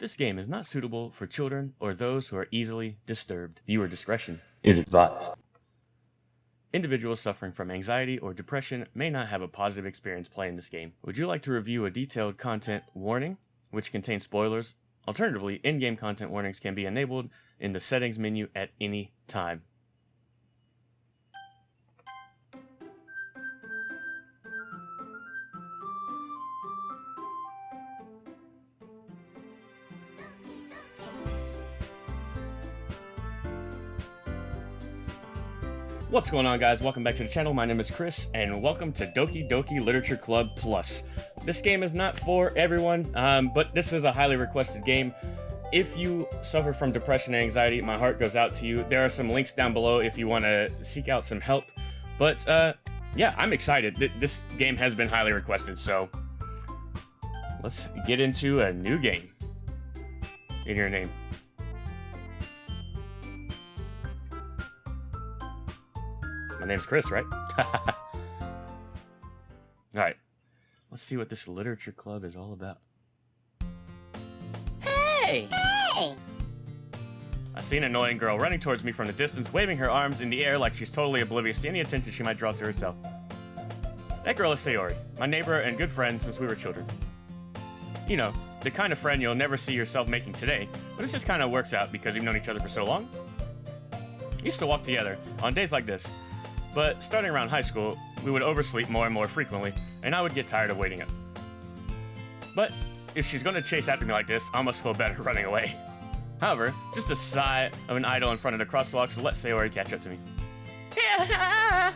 This game is not suitable for children or those who are easily disturbed. Viewer discretion is advised. Individuals suffering from anxiety or depression may not have a positive experience playing this game. Would you like to review a detailed content warning, which contains spoilers? Alternatively, in-game content warnings can be enabled in the settings menu at any time. What's going on, guys? Welcome back to the channel. My name is Chris, and welcome to Doki Doki Literature Club Plus. This game is not for everyone, but this is a highly requested game. If you suffer from depression and anxiety, my heart goes out to you. There are some links down below if you want to seek out some help. But, yeah, I'm excited. This game has been highly requested, so let's get into a new game. In your name. My name's Chris, right? Alright, let's see what this literature club is all about. Hey! Hey! I see an annoying girl running towards me from the distance, waving her arms in the air like she's totally oblivious to any attention she might draw to herself. That girl is Sayori, my neighbor and good friend since we were children. You know, the kind of friend you'll never see yourself making today, but it just kind of works out because you've known each other for so long. We used to walk together on days like this. But starting around high school, we would oversleep more and more frequently, and I would get tired of waiting up. But if she's going to chase after me like this, I almost feel better running away. However, just a sigh of an idol in front of the crosswalks let Sayori catch up to me. I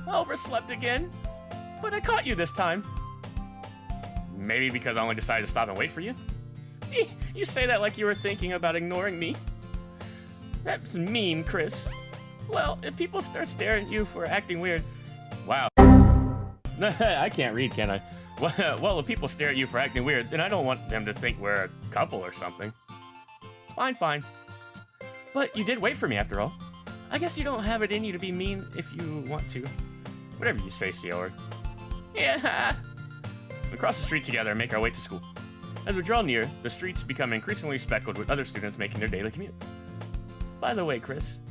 overslept again, but I caught you this time. Maybe because I only decided to stop and wait for you? You say that like you were thinking about ignoring me. That's mean, Chris. Well, if people start staring at you for acting weird... Wow. I can't read, can I? Well, if people stare at you for acting weird, then I don't want them to think we're a couple or something. Fine. But you did wait for me, after all. I guess you don't have it in you to be mean if you want to. Whatever you say, Sayori. Yeah. We cross the street together and make our way to school. As we draw near, the streets become increasingly speckled with other students making their daily commute. By the way, Chris...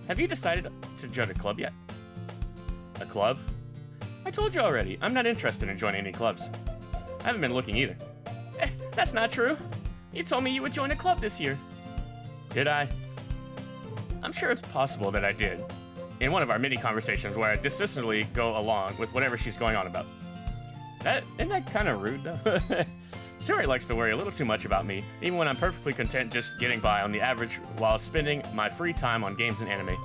have you decided to join a club yet? A club? I told you already, I'm not interested in joining any clubs. I haven't been looking either. That's not true. You told me you would join a club this year. Did I? I'm sure it's possible that I did. In one of our many conversations where I desistantly go along with whatever she's going on about. Isn't that kind of rude, though? Sayori likes to worry a little too much about me, even when I'm perfectly content just getting by on the average while spending my free time on games and anime.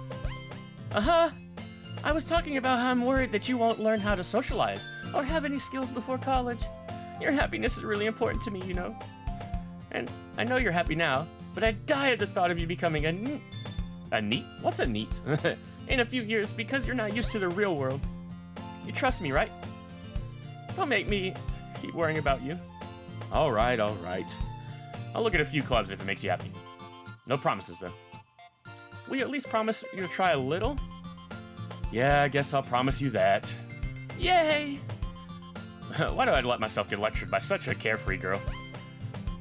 I was talking about how I'm worried that you won't learn how to socialize or have any skills before college. Your happiness is really important to me, you know. And I know you're happy now, but I die at the thought of you becoming a neat? What's a neat? In a few years because you're not used to the real world. You trust me, right? Don't make me keep worrying about you. Alright. I'll look at a few clubs if it makes you happy. No promises, though. Will you at least promise you to try a little? Yeah, I guess I'll promise you that. Yay! Why do I let myself get lectured by such a carefree girl?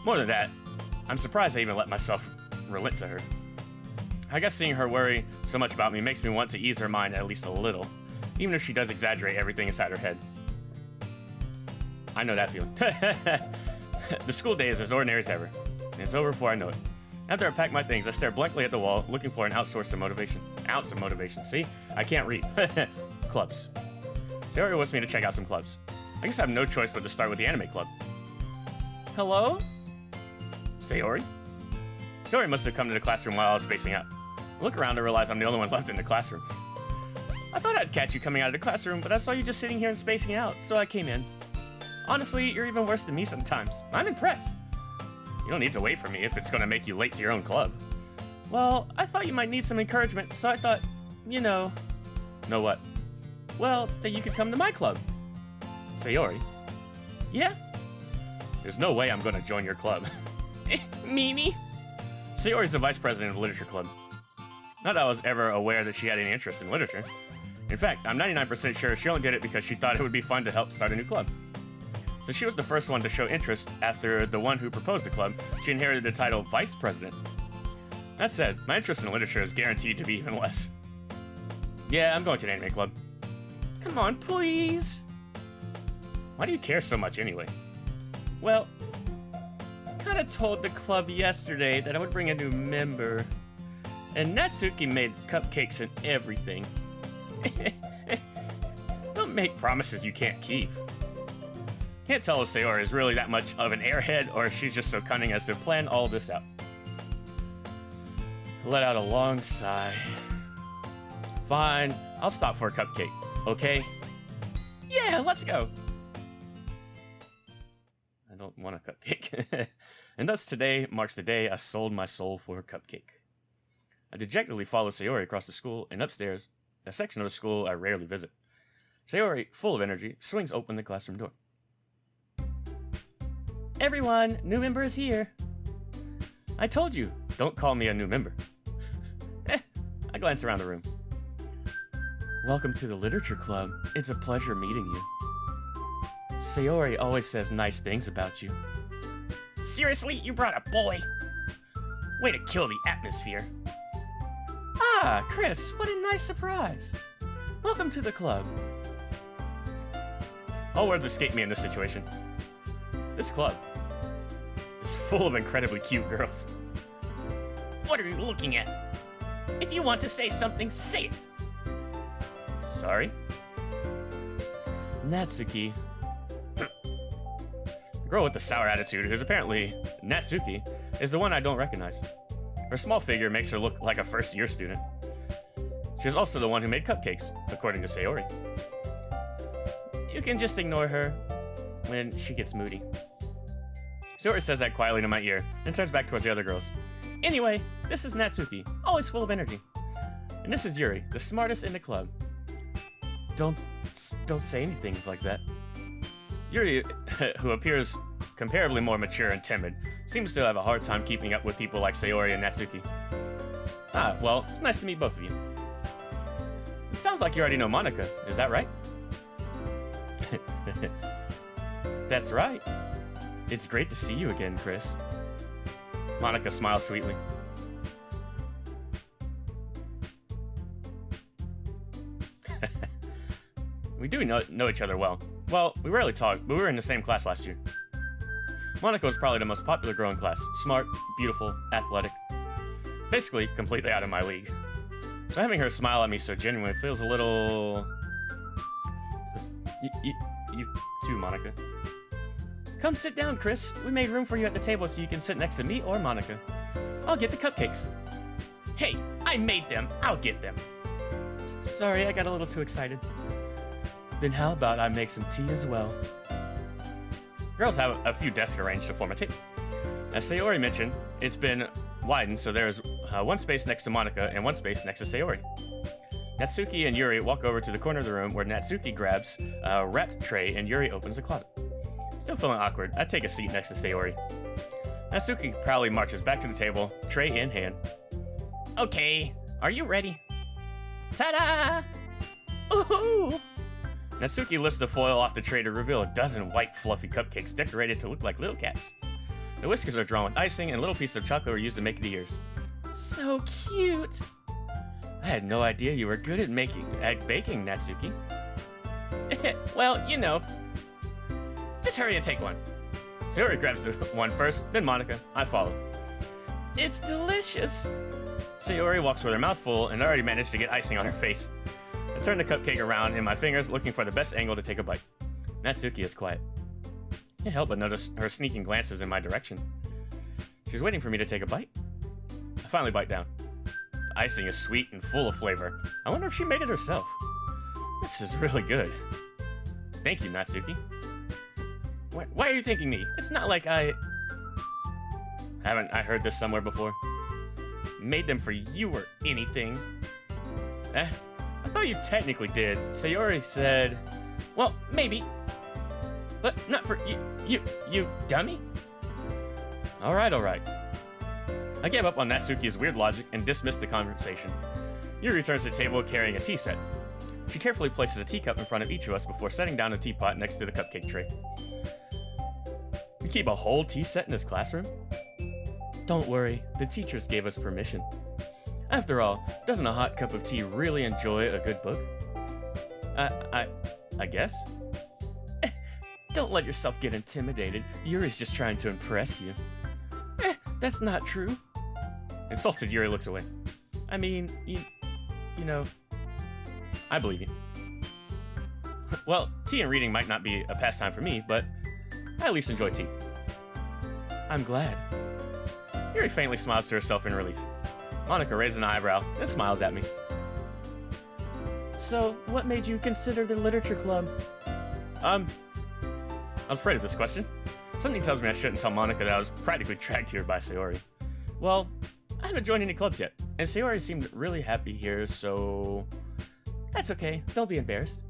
More than that, I'm surprised I even let myself relent to her. I guess seeing her worry so much about me makes me want to ease her mind at least a little, even if she does exaggerate everything inside her head. I know that feeling. The school day is as ordinary as ever, and it's over before I know it. After I pack my things, I stare blankly at the wall, looking for an ounce of motivation. See? I can't read. Clubs. Sayori wants me to check out some clubs. I guess I have no choice but to start with the anime club. Hello? Sayori? Sayori must have come to the classroom while I was spacing out. I look around and realize I'm the only one left in the classroom. I thought I'd catch you coming out of the classroom, but I saw you just sitting here and spacing out, so I came in. Honestly, you're even worse than me sometimes. I'm impressed. You don't need to wait for me if it's going to make you late to your own club. Well, I thought you might need some encouragement, so I thought, you know... Know what? Well, that you could come to my club. Sayori? Yeah? There's no way I'm going to join your club. Mimi? Sayori's the vice president of the literature club. Not that I was ever aware that she had any interest in literature. In fact, I'm 99% sure she only did it because she thought it would be fun to help start a new club. Since she was the first one to show interest after the one who proposed the club, she inherited the title Vice President. That said, my interest in literature is guaranteed to be even less. Yeah, I'm going to an anime club. Come on, please! Why do you care so much anyway? Well, I kinda told the club yesterday that I would bring a new member. And Natsuki made cupcakes and everything. Don't make promises you can't keep. Can't tell if Sayori is really that much of an airhead or if she's just so cunning as to plan all this out. Let out a long sigh. Fine, I'll stop for a cupcake, okay? Yeah, let's go! I don't want a cupcake. And thus today marks the day I sold my soul for a cupcake. I dejectedly follow Sayori across the school and upstairs, a section of the school I rarely visit. Sayori, full of energy, swings open the classroom door. Everyone, new member is here. I told you, don't call me a new member. I glance around the room. Welcome to the literature club. It's a pleasure meeting you. Sayori always says nice things about you. Seriously, you brought a boy? Way to kill the atmosphere. Ah, Chris, what a nice surprise. Welcome to the club. All words escape me in this situation. This club is full of incredibly cute girls. What are you looking at? If you want to say something, say it. Sorry? Natsuki. The girl with the sour attitude, who's apparently Natsuki, is the one I don't recognize. Her small figure makes her look like a first-year student. She's also the one who made cupcakes, according to Sayori. You can just ignore her when she gets moody. Sayori says that quietly to my ear, and turns back towards the other girls. Anyway, this is Natsuki, always full of energy. And this is Yuri, the smartest in the club. Don't say anything like that. Yuri, who appears comparably more mature and timid, seems to have a hard time keeping up with people like Sayori and Natsuki. Ah, well, it's nice to meet both of you. It sounds like you already know Monika, is that right? That's right. It's great to see you again, Chris. Monika smiles sweetly. We do know each other well. Well, we rarely talk, but we were in the same class last year. Monika was probably the most popular girl in class. Smart, beautiful, athletic. Basically, completely out of my league. So having her smile at me so genuinely feels a little... You too, Monika. Come sit down, Chris. We made room for you at the table so you can sit next to me or Monika. I'll get the cupcakes. Hey, I made them. I'll get them. Sorry, I got a little too excited. Then how about I make some tea as well? Girls have a few desks arranged to form a table. As Sayori mentioned, it's been widened so there is one space next to Monika and one space next to Sayori. Natsuki and Yuri walk over to the corner of the room where Natsuki grabs a wrapped tray and Yuri opens the closet. Still feeling awkward, I take a seat next to Sayori. Natsuki proudly marches back to the table, tray in hand. Okay, are you ready? Ta-da! Ooh! Natsuki lifts the foil off the tray to reveal a dozen white, fluffy cupcakes decorated to look like little cats. The whiskers are drawn with icing, and little pieces of chocolate were used to make the ears. So cute! I had no idea you were good at baking, Natsuki. Well, you know. Just hurry and take one. Sayori grabs the one first, then Monika. I follow. It's delicious! Sayori walks with her mouth full and already managed to get icing on her face. I turn the cupcake around in my fingers, looking for the best angle to take a bite. Natsuki is quiet. I can't help but notice her sneaking glances in my direction. She's waiting for me to take a bite. I finally bite down. The icing is sweet and full of flavor. I wonder if she made it herself. This is really good. Thank you, Natsuki. Why are you thanking me? It's not like Haven't I heard this somewhere before? Made them for you or anything. I thought you technically did. Sayori said... Well, maybe. But not for you dummy? Alright. I gave up on Natsuki's weird logic and dismissed the conversation. Yuri returns to the table carrying a tea set. She carefully places a teacup in front of each of us before setting down a teapot next to the cupcake tray. You keep a whole tea set in his classroom? Don't worry, the teachers gave us permission. After all, doesn't a hot cup of tea really enjoy a good book? I guess? Don't let yourself get intimidated. Yuri's just trying to impress you. That's not true. Insulted, Yuri looks away. I mean, you know, I believe you. Well, tea and reading might not be a pastime for me, but I at least enjoy tea. I'm glad. Yuri faintly smiles to herself in relief. Monica raises an eyebrow and smiles at me. So, what made you consider the literature club? I was afraid of this question. Something tells me I shouldn't tell Monica that I was practically dragged here by Sayori. Well, I haven't joined any clubs yet, and Sayori seemed really happy here, so... That's okay, don't be embarrassed.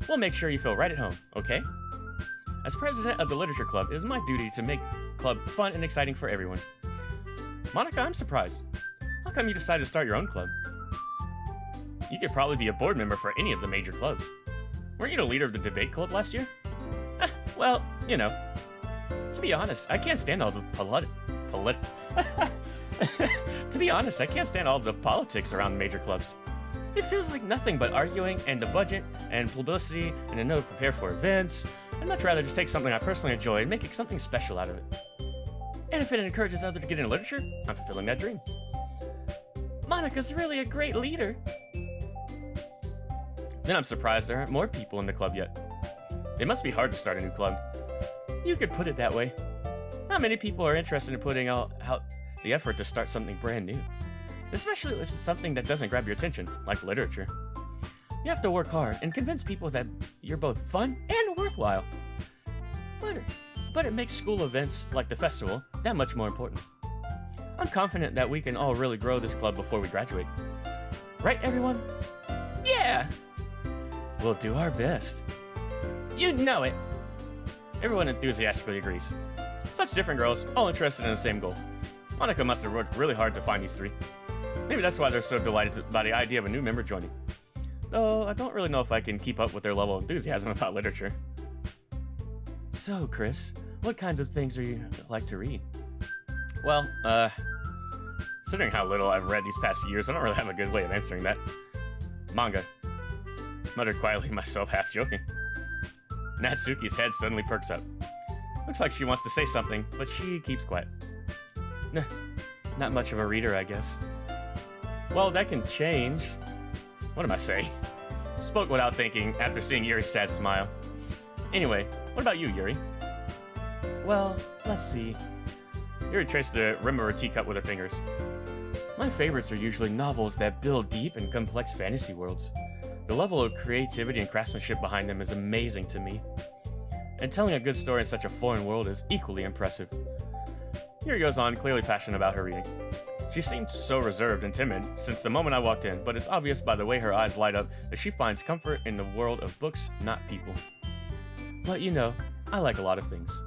We'll make sure you feel right at home, okay? As president of the literature club, it is my duty to make club fun and exciting for everyone. Monica, I'm surprised. How come you decided to start your own club? You could probably be a board member for any of the major clubs. Weren't you the leader of the debate club last year? Well, you know. To be honest, I can't stand all the To be honest, I can't stand all the politics around major clubs. It feels like nothing but arguing and the budget and publicity and to know to prepare for events. I'd much rather just take something I personally enjoy and make it something special out of it. And if it encourages others to get into literature, I'm fulfilling that dream. Monica's really a great leader. Then I'm surprised there aren't more people in the club yet. It must be hard to start a new club. You could put it that way. Not many people are interested in putting out the effort to start something brand new. Especially if it's something that doesn't grab your attention, like literature. You have to work hard and convince people that you're both fun and worthwhile. But it makes school events like the festival that much more important. I'm confident that we can all really grow this club before we graduate. Right, everyone? Yeah! We'll do our best. You know it! Everyone enthusiastically agrees. Such different girls, all interested in the same goal. Monica must have worked really hard to find these three. Maybe that's why they're so delighted by the idea of a new member joining. Though I don't really know if I can keep up with their level of enthusiasm about literature. So, Chris, what kinds of things are you like to read? Well, considering how little I've read these past few years, I don't really have a good way of answering that. Manga. Muttered quietly myself, half joking. Natsuki's head suddenly perks up. Looks like she wants to say something, but she keeps quiet. Nah, not much of a reader, I guess. Well, that can change. What am I saying? Spoke without thinking after seeing Yuri's sad smile. Anyway, what about you, Yuri? Well, let's see. Yuri traced the rim of her teacup with her fingers. My favorites are usually novels that build deep and complex fantasy worlds. The level of creativity and craftsmanship behind them is amazing to me. And telling a good story in such a foreign world is equally impressive. Yuri goes on, clearly passionate about her reading. She seemed so reserved and timid since the moment I walked in, but it's obvious by the way her eyes light up that she finds comfort in the world of books, not people. But you know, I like a lot of things.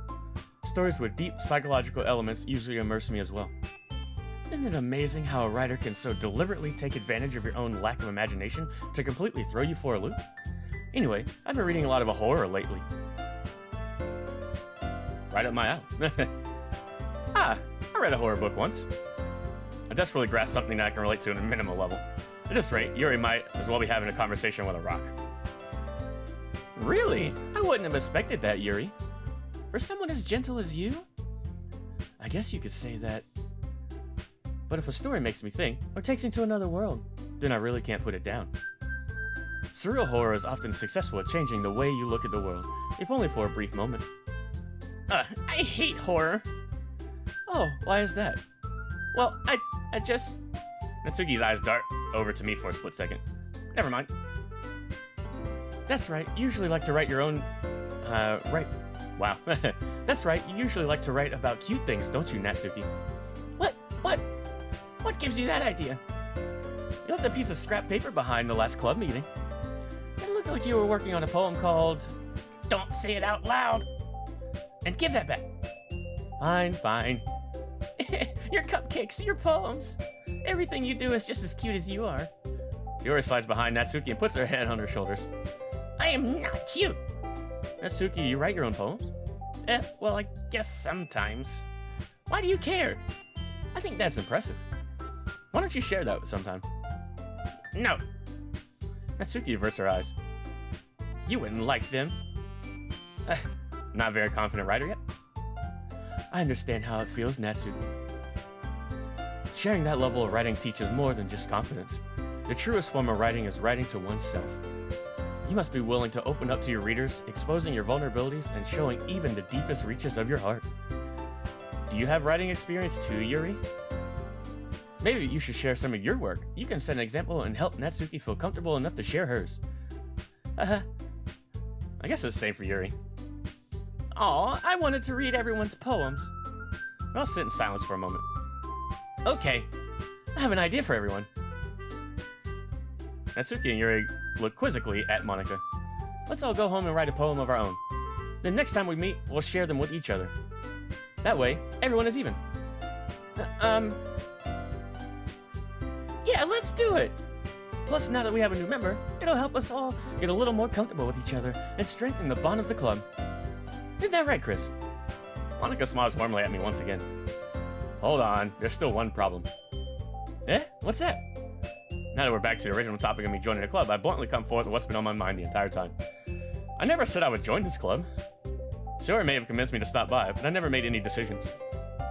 Stories with deep psychological elements usually immerse me as well. Isn't it amazing how a writer can so deliberately take advantage of your own lack of imagination to completely throw you for a loop? Anyway, I've been reading a lot of horror lately. Right up my alley. I read a horror book once. I desperately grasped something that I can relate to on a minimal level. At this rate, Yuri might as well be having a conversation with a rock. Really? I wouldn't have expected that, Yuri. For someone as gentle as you? I guess you could say that. But if a story makes me think, or takes me to another world, then I really can't put it down. Surreal horror is often successful at changing the way you look at the world, if only for a brief moment. I hate horror. Oh, why is that? Well, I just... Natsuki's eyes dart over to me for a split second. Never mind. That's right, you usually like to write your own... Wow. That's right, you usually like to write about cute things, don't you, Natsuki? What gives you that idea? You left a piece of scrap paper behind the last club meeting. It looked like you were working on a poem called... Don't say it out loud! And give that back. Fine. Your cupcakes, your poems. Everything you do is just as cute as you are. Yuri slides behind Natsuki and puts her head on her shoulders. I am not cute. Natsuki, you write your own poems? Well, I guess sometimes. Why do you care? I think that's impressive. Why don't you share that sometime? No. Natsuki averts her eyes. You wouldn't like them. Not a very confident writer yet. I understand how it feels, Natsuki. Sharing that level of writing teaches more than just confidence. The truest form of writing is writing to oneself. You must be willing to open up to your readers, exposing your vulnerabilities and showing even the deepest reaches of your heart. Do you have writing experience too, Yuri? Maybe you should share some of your work. You can set an example and help Natsuki feel comfortable enough to share hers. I guess it's the same for Yuri. Aw, I wanted to read everyone's poems. I'll sit in silence for a moment. Okay, I have an idea for everyone. Natsuki and Yuri look quizzically at Monika. Let's all go home and write a poem of our own. Then next time we meet, we'll share them with each other. That way, everyone is even. Yeah, let's do it! Plus, now that we have a new member, it'll help us all get a little more comfortable with each other and strengthen the bond of the club. Isn't that right, Chris? Monika smiles warmly at me once again. Hold on, there's still one problem. Eh? What's that? Now that we're back to the original topic of me joining the club, I bluntly come forth with what's been on my mind the entire time. I never said I would join this club. Sayori may have convinced me to stop by, but I never made any decisions.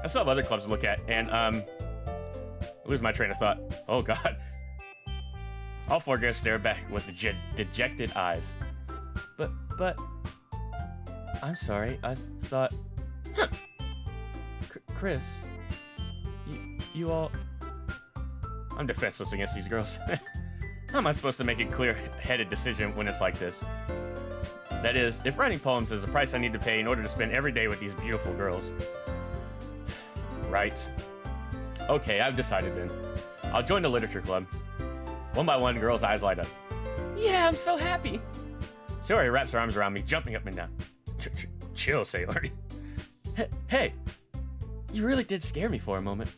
I still have other clubs to look at, and, I lose my train of thought. Oh god. All four girls stare back with dejected eyes. But... I'm sorry, I thought... Chris... You all... I'm defenseless against these girls. How am I supposed to make a clear-headed decision when it's like this? That is, if writing poems is the price I need to pay in order to spend every day with these beautiful girls. Right. Okay, I've decided then. I'll join the literature club. One by one, girls' eyes light up. Yeah, I'm so happy! Sayori wraps her arms around me, jumping up and down. Chill, Sayori. Hey! You really did scare me for a moment.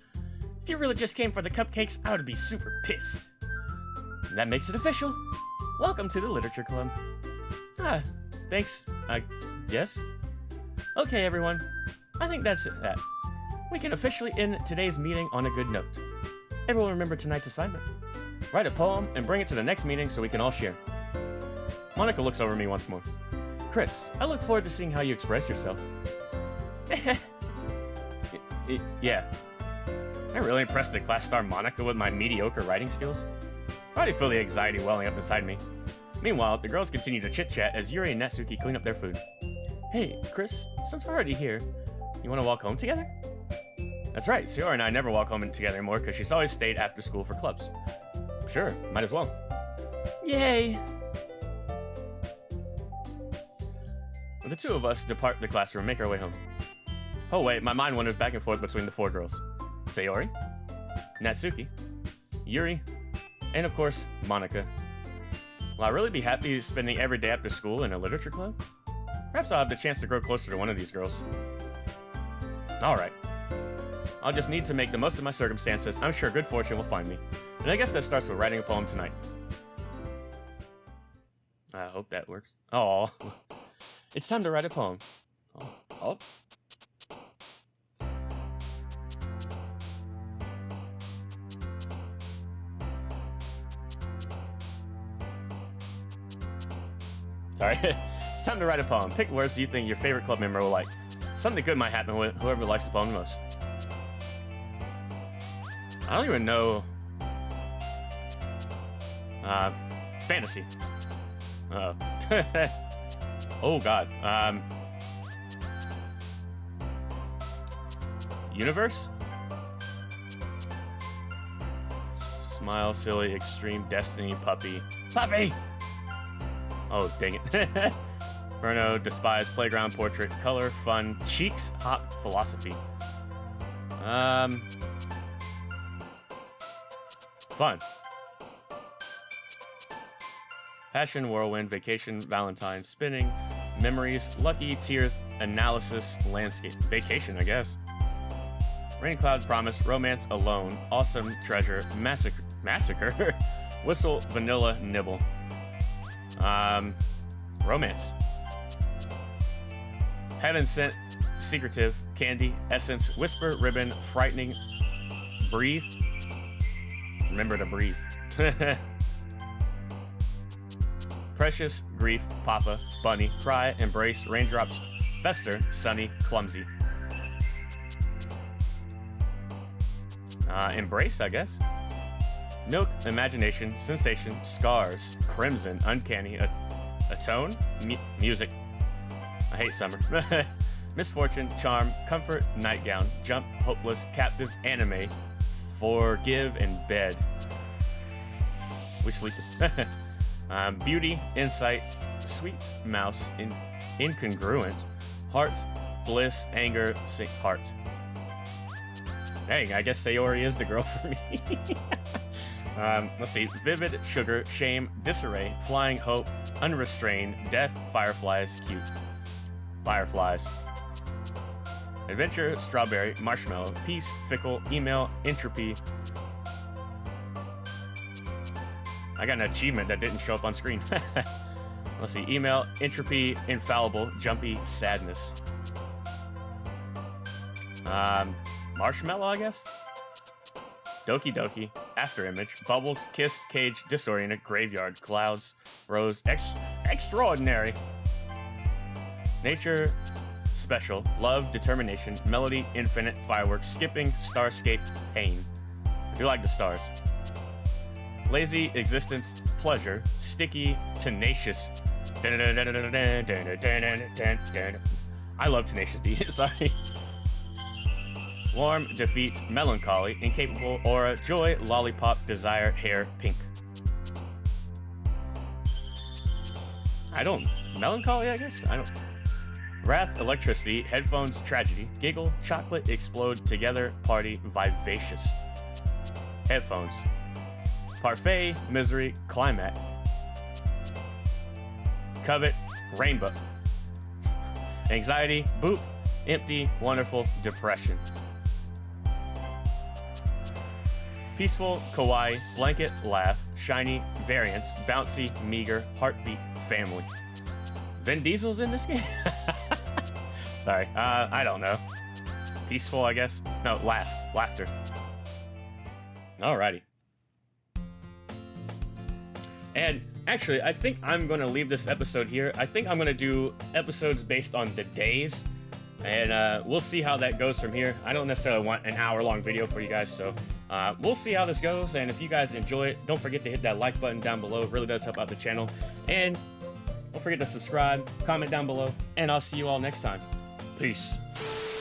If you really just came for the cupcakes, I would be super pissed. And that makes it official. Welcome to the literature club. Thanks, I guess. Okay, everyone. I think that's it. We can officially end today's meeting on a good note. Everyone remember tonight's assignment. Write a poem and bring it to the next meeting so we can all share. Monika looks over me once more. Chris, I look forward to seeing how you express yourself. Yeah. I really impressed the class star Monika with my mediocre writing skills. I already feel the anxiety welling up inside me. Meanwhile, the girls continue to chit-chat as Yuri and Natsuki clean up their food. Hey, Chris, since we're already here, you want to walk home together? That's right, Sayori and I never walk home together anymore because she's always stayed after school for clubs. Sure, might as well. Yay! The two of us depart the classroom and make our way home. Oh wait, my mind wanders back and forth between the four girls. Sayori, Natsuki, Yuri, and of course, Monika. Will I really be happy spending every day after school in a literature club? Perhaps I'll have the chance to grow closer to one of these girls. Alright. I'll just need to make the most of my circumstances. I'm sure good fortune will find me. And I guess that starts with writing a poem tonight. I hope that works. Oh, it's time to write a poem. Oh. Sorry. It's time to write a poem. Pick words you think your favorite club member will like. Something good might happen with whoever likes the poem the most. I don't even know. Fantasy. Uh-oh. Oh god. Universe? Smile, silly, extreme, destiny, puppy. Puppy! Oh, dang it. Verno, despise, playground, portrait, color, fun, cheeks, hop, philosophy. Fun. Passion, whirlwind, vacation, Valentine, spinning, memories, lucky, tears, analysis, landscape. Vacation, I guess. Rain, cloud, promise, romance, alone, awesome, treasure, massacre, whistle, vanilla, nibble. Romance. Heaven sent secretive, candy, essence, whisper, ribbon, frightening, breathe. Remember to breathe. Precious, grief, papa, bunny, cry, embrace, raindrops, fester, sunny, clumsy. Embrace, I guess. Milk, imagination, sensation, scars, crimson, uncanny, atone, music. I hate summer. Misfortune, charm, comfort, nightgown, jump, hopeless, captive, anime, forgive, and bed. We sleep. Beauty, insight, sweet, mouse, incongruent, heart, bliss, anger, sick heart. Hey, I guess Sayori is the girl for me. Let's see. Vivid, sugar, shame, disarray, flying, hope, unrestrained, death, fireflies, cute. Fireflies. Adventure, strawberry, marshmallow, peace, fickle, email, entropy. I got an achievement that didn't show up on screen. Let's see. Email, entropy, infallible, jumpy, sadness. Marshmallow, I guess? Doki Doki, after image, bubbles, kiss, cage, disoriented, graveyard, clouds, rose, extraordinary. Nature, special, love, determination, melody, infinite, fireworks, skipping, starscape, pain. I do like the stars. Lazy, existence, pleasure, sticky, tenacious. I love Tenacious D, sorry. Warm, defeats, melancholy, incapable, aura, joy, lollipop, desire, hair, pink. Melancholy, I guess? Wrath, electricity, headphones, tragedy, giggle, chocolate, explode, together, party, vivacious. Headphones. Parfait, misery, climax. Covet, rainbow. Anxiety, boop, empty, wonderful, depression. Peaceful, kawaii, blanket, laugh, shiny, variance, bouncy, meager, heartbeat, family. Vin Diesel's in this game? Sorry, I don't know. Peaceful, I guess? No, laughter. Alrighty. And actually, I think I'm going to leave this episode here. I think I'm going to do episodes based on the days. And we'll see how that goes from here. I don't necessarily want an hour-long video for you guys, so we'll see how this goes. And if you guys enjoy it, don't forget to hit that like button down below. It really does help out the channel. And don't forget to subscribe, comment down below, and I'll see you all next time. Peace.